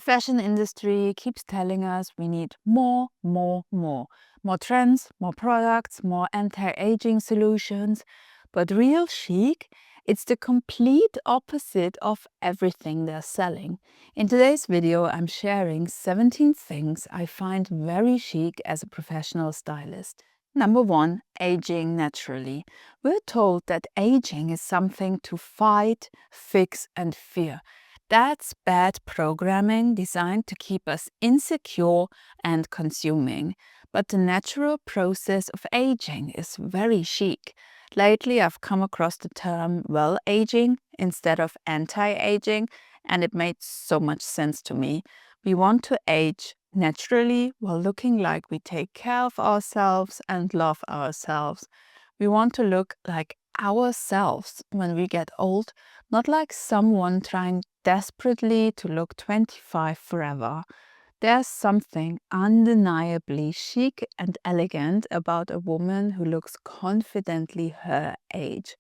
fashion industry keeps telling us we need more. More trends, more products, more anti-aging solutions. But real chic, it's the complete opposite of everything they're selling. In today's video, I'm sharing 17 things I find very chic as a professional stylist. Number 1, aging naturally. We're told that aging is something to fight, fix, and fear. That's bad programming designed to keep us insecure and consuming. But the natural process of aging is very chic. Lately, I've come across the term well-aging instead of anti-aging, and it made so much sense to me. We want to age naturally while looking like we take care of ourselves and love ourselves. We want to look like ourselves when we get old, not like someone trying desperately to look 25 forever. There's something undeniably chic and elegant about a woman who looks confidently her age.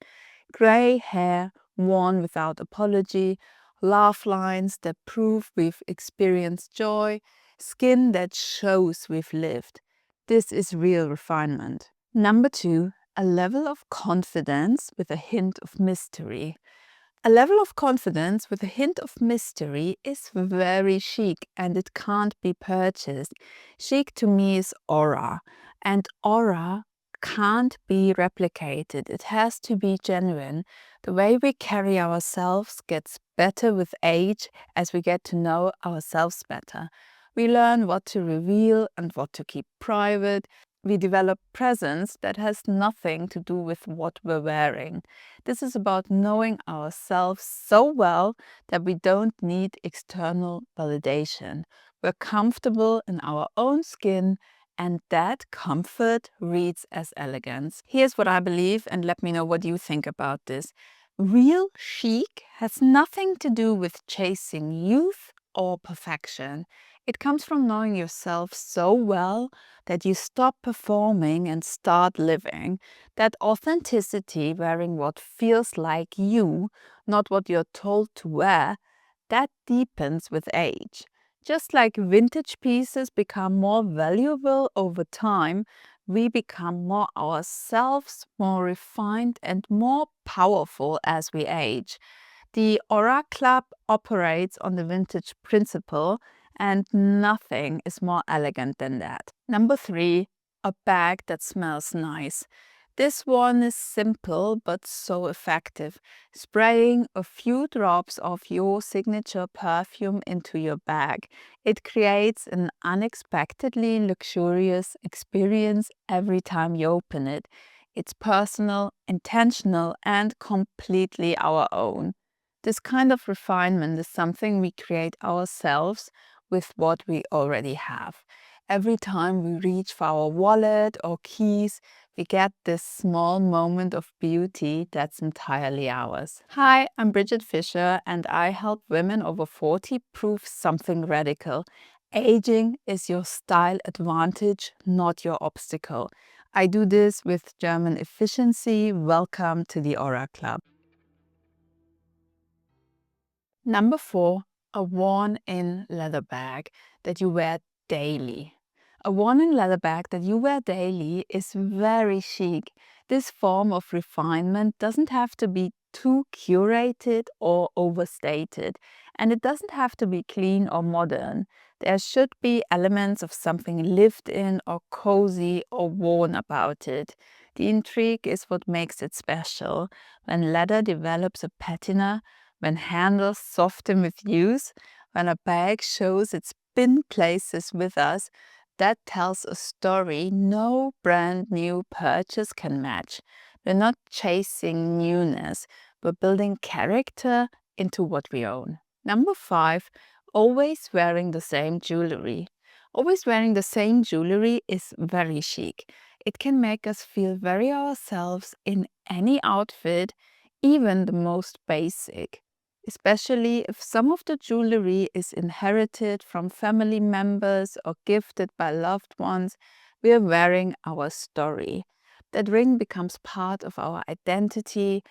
Grey hair worn without apology, laugh lines that prove we've experienced joy, skin that shows we've lived. This is real refinement. Number 2, a level of confidence with a hint of mystery. A level of confidence with a hint of mystery is very chic and it can't be purchased. Chic to me is aura, and aura can't be replicated. It has to be genuine. The way we carry ourselves gets better with age as we get to know ourselves better. We learn what to reveal and what to keep private. We develop presence that has nothing to do with what we're wearing. This is about knowing ourselves so well that we don't need external validation. We're comfortable in our own skin, and that comfort reads as elegance. Here's what I believe, and let me know what you think about this. Real chic has nothing to do with chasing youth or perfection. It comes from knowing yourself so well that you stop performing and start living. That authenticity, wearing what feels like you, not what you're told to wear, that deepens with age. Just like vintage pieces become more valuable over time, we become more ourselves, more refined, and more powerful as we age. The Aura Club operates on the vintage principle, and nothing is more elegant than that. Number 3, a bag that smells nice. This one is simple but so effective. Spraying a few drops of your signature perfume into your bag. It creates an unexpectedly luxurious experience every time you open it. It's personal, intentional, and completely our own. This kind of refinement is something we create ourselves with what we already have. Every time we reach for our wallet or keys, we get this small moment of beauty that's entirely ours. Hi, I'm Bridget Fisher, and I help women over 40 prove something radical. Aging is your style advantage, not your obstacle. I do this with German efficiency. Welcome to the Aura Club. Number 4, a worn-in leather bag that you wear daily. A worn-in leather bag that you wear daily is very chic. This form of refinement doesn't have to be too curated or overstated, and it doesn't have to be clean or modern. There should be elements of something lived in or cozy or worn about it. The intrigue is what makes it special. When leather develops a patina, when handles soften with use, when a bag shows it's been places with us, that tells a story no brand new purchase can match. We're not chasing newness, we're building character into what we own. Number 5, always wearing the same jewelry. Always wearing the same jewelry is very chic. It can make us feel very ourselves in any outfit, even the most basic. Especially if some of the jewelry is inherited from family members or gifted by loved ones, we are wearing our story. That ring becomes part of our identity.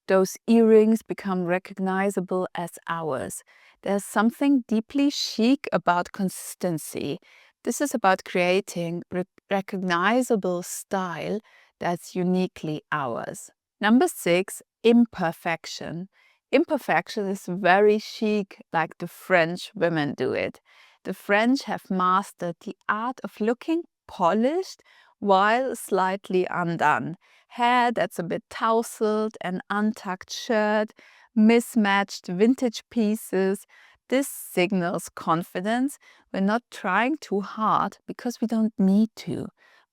Those earrings become recognizable as ours. There's something deeply chic about consistency. This is about creating recognizable style that's uniquely ours. Number 6, imperfection. Imperfection is very chic, like the French women do it. The French have mastered the art of looking polished while slightly undone. Hair that's a bit tousled, an untucked shirt, mismatched vintage pieces. This signals confidence. We're not trying too hard because we don't need to.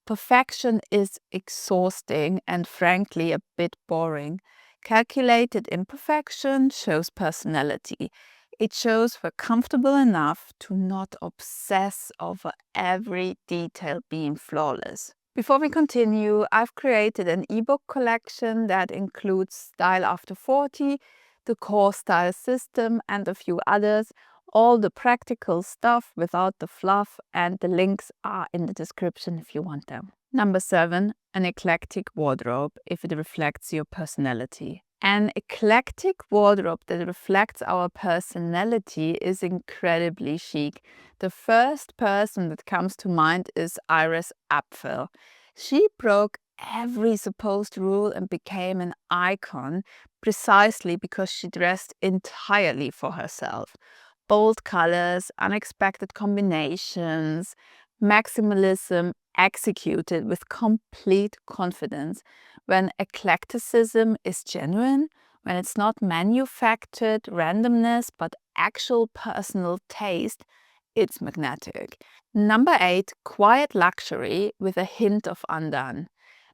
Perfection is exhausting and frankly a bit boring. Calculated imperfection shows personality. It shows we're comfortable enough to not obsess over every detail being flawless. Before we continue, I've created an ebook collection that includes Style After 40, the core style system, and a few others. All the practical stuff without the fluff, and the links are in the description if you want them. Number 7, an eclectic wardrobe if it reflects your personality. An eclectic wardrobe that reflects our personality is incredibly chic. The first person that comes to mind is Iris Apfel. She broke every supposed rule and became an icon precisely because she dressed entirely for herself. Bold colors, unexpected combinations, maximalism executed with complete confidence. When eclecticism is genuine, when it's not manufactured randomness but actual personal taste, it's magnetic. Number 8, quiet luxury with a hint of undone.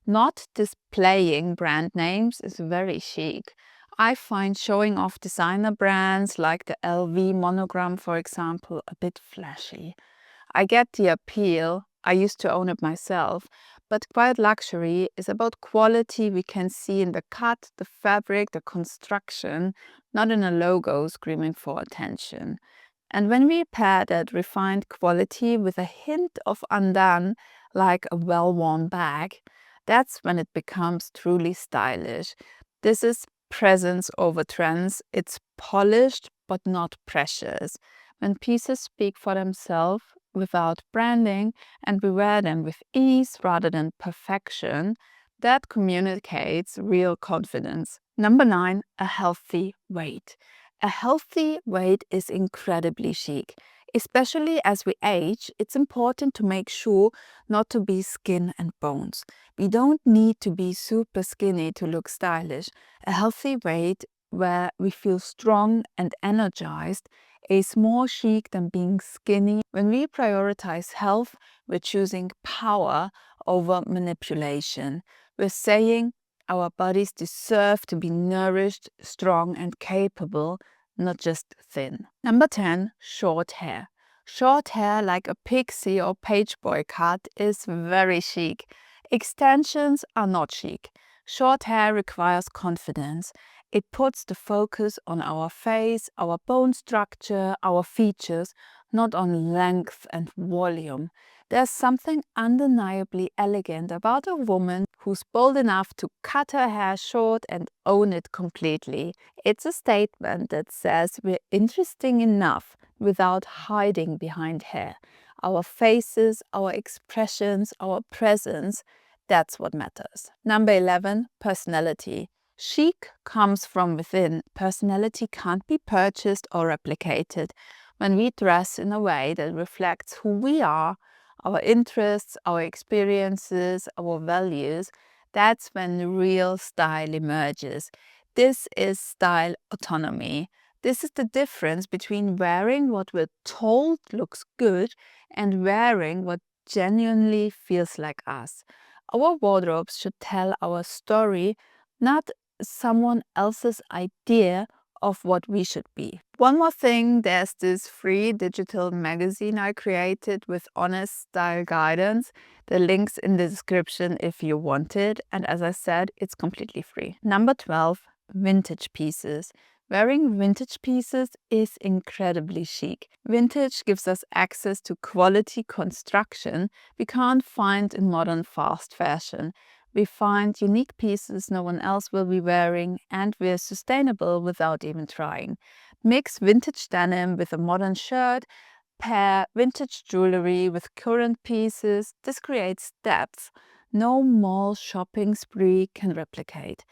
Not displaying brand names is very chic. I find showing off designer brands like the LV monogram, for example, a bit flashy. I get the appeal. I used to own it myself. But quiet luxury is about quality we can see in the cut, the fabric, the construction, not in a logo screaming for attention. And when we pair that refined quality with a hint of undone, like a well-worn bag, that's when it becomes truly stylish. This is presence over trends. It's polished but not precious. When pieces speak for themselves without branding and we wear them with ease rather than perfection, that communicates real confidence. Number 9, a healthy weight. A healthy weight is incredibly chic. Especially as we age, it's important to make sure not to be skin and bones. We don't need to be super skinny to look stylish. A healthy weight where we feel strong and energized is more chic than being skinny. When we prioritize health, we're choosing power over manipulation. We're saying our bodies deserve to be nourished, strong, and capable, not just thin. Number 10, short hair. Short hair like a pixie or page boy cut is very chic. Extensions are not chic. Short hair requires confidence. It puts the focus on our face, our bone structure, our features, not on length and volume. There's something undeniably elegant about a woman who's bold enough to cut her hair short and own it completely. It's a statement that says we're interesting enough without hiding behind hair. Our faces, our expressions, our presence, that's what matters. Number 11, personality. Chic comes from within. Personality can't be purchased or replicated. When we dress in a way that reflects who we are, our interests, our experiences, our values, that's when real style emerges. This is style autonomy. This is the difference between wearing what we're told looks good and wearing what genuinely feels like us. Our wardrobes should tell our story, not someone else's idea of what we should be. One more thing, there's this free digital magazine I created with honest style guidance. The link's in the description if you want it. And as I said, it's completely free. Number 12, vintage pieces. Wearing vintage pieces is incredibly chic. Vintage gives us access to quality construction we can't find in modern fast fashion. We find unique pieces no one else will be wearing, and we're sustainable without even trying. Mix vintage denim with a modern shirt, pair vintage jewelry with current pieces. This creates depth no mall shopping spree can replicate.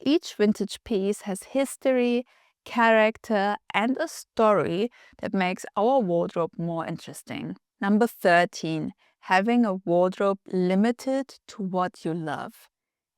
Each vintage piece has history, character, and a story that makes our wardrobe more interesting. Number 13, having a wardrobe limited to what you love.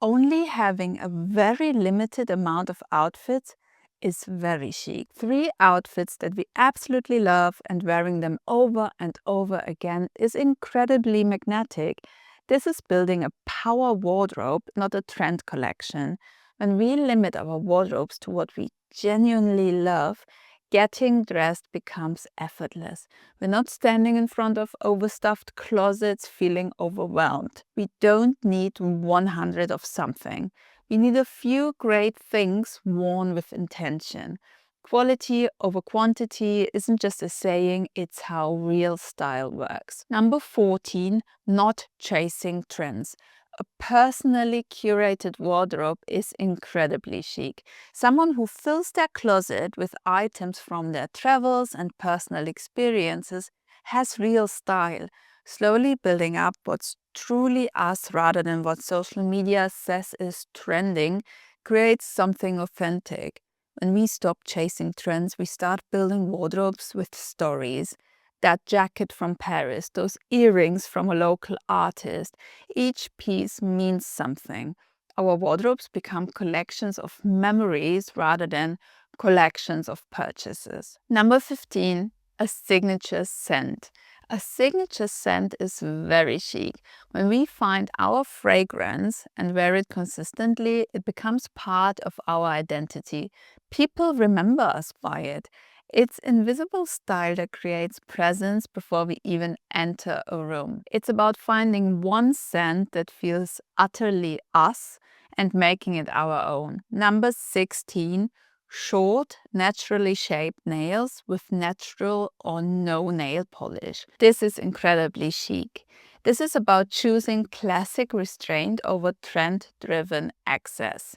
Only having a very limited amount of outfits is very chic. 3 outfits that we absolutely love and wearing them over and over again is incredibly magnetic. This is building a power wardrobe, not a trend collection. When we limit our wardrobes to what we genuinely love, getting dressed becomes effortless. We're not standing in front of overstuffed closets feeling overwhelmed. We don't need 100 of something. We need a few great things worn with intention. Quality over quantity isn't just a saying, it's how real style works. Number 14, not chasing trends. A personally curated wardrobe is incredibly chic. Someone who fills their closet with items from their travels and personal experiences has real style, slowly building up what's truly us rather than what social media says is trending, creates something authentic. When we stop chasing trends, we start building wardrobes with stories. That jacket from Paris, those earrings from a local artist, each piece means something. Our wardrobes become collections of memories rather than collections of purchases. Number 15, a signature scent. A signature scent is very chic. When we find our fragrance and wear it consistently, it becomes part of our identity. People remember us by it. It's invisible style that creates presence before we even enter a room. It's about finding one scent that feels utterly us and making it our own. Number 16, short, naturally shaped nails with natural or no nail polish. This is incredibly chic. This is about choosing classic restraint over trend-driven excess.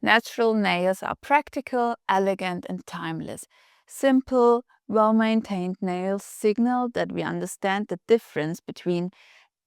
Natural nails are practical, elegant, and timeless. Simple, well-maintained nails signal that we understand the difference between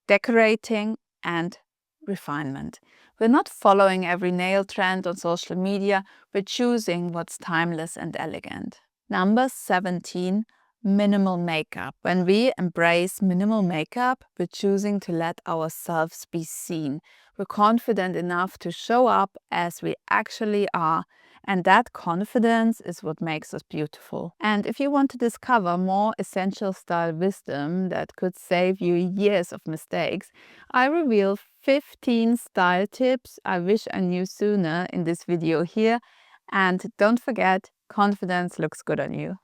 decorating and refinement. We're not following every nail trend on social media, we're choosing what's timeless and elegant. Number 17, minimal makeup. When we embrace minimal makeup, we're choosing to let ourselves be seen. We're confident enough to show up as we actually are, and that confidence is what makes us beautiful. And if you want to discover more essential style wisdom that could save you years of mistakes, I reveal 15 style tips I wish I knew sooner in this video here. And don't forget, confidence looks good on you.